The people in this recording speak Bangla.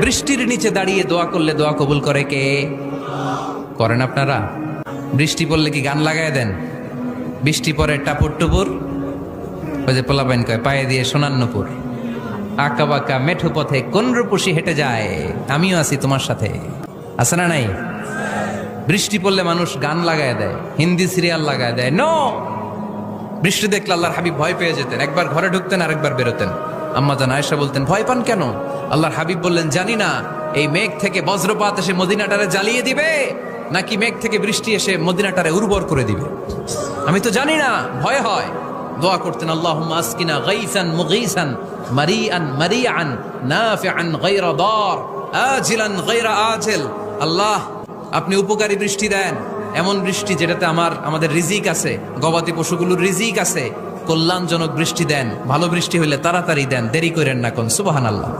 বৃষ্টির নিচে দাঁড়িয়ে দোয়া করলে দোয়া কবুল করে কে? করেন আপনারা? বৃষ্টি পড়লে কি গান লাগায় দেন? বৃষ্টি পরে টাপুর টুপুর, ওই যে পোলাপাইন কয় পায়ে দিয়ে সোনার নুপুর, আঁকা বাঁকা মেঠো পথে কোন রূপসী হেঁটে যায়, আমিও আছি তোমার সাথে, আছে না নাই? বৃষ্টি পড়লে মানুষ গান লাগায় দেয়, হিন্দি সিরিয়াল লাগায় দেয়। নো, বৃষ্টি দেখলে আল্লাহর হাবিব ভয় পেয়ে যেতেন, একবার ঘরে ঢুকতেন আর একবার বেরোতেন। আম্মা জান আয়েশা বলতেন, ভয় পান কেন? আল্লাহর হাবিব বললেন, জানি না এই মেঘ থেকে বজ্রপাত এসে মদিনাটারে জ্বালিয়ে দিবে নাকি মেঘ থেকে বৃষ্টি এসে মদিনাটারে উর্বর করে দিবে, আমি তো জানি না, ভয় হয়। দোয়া করতেন, আল্লাহুম্মা আসকিনা গাইসান মুগীসান মারিআন মারিআন নাফিআন গায়রা দার আজিলান গায়রা আজিল। আল্লাহ, আপনি উপকারী বৃষ্টি দেন, এমন বৃষ্টি যেটাতে আমাদের রিজিক আছে, গবাদি পশুগুলোর রিজিক আছে, কল্যাণজনক বৃষ্টি দেন, ভালো বৃষ্টি হইলে তাড়াতাড়ি দেন, দেরি করেন না কোন। সুবহানাল্লাহ।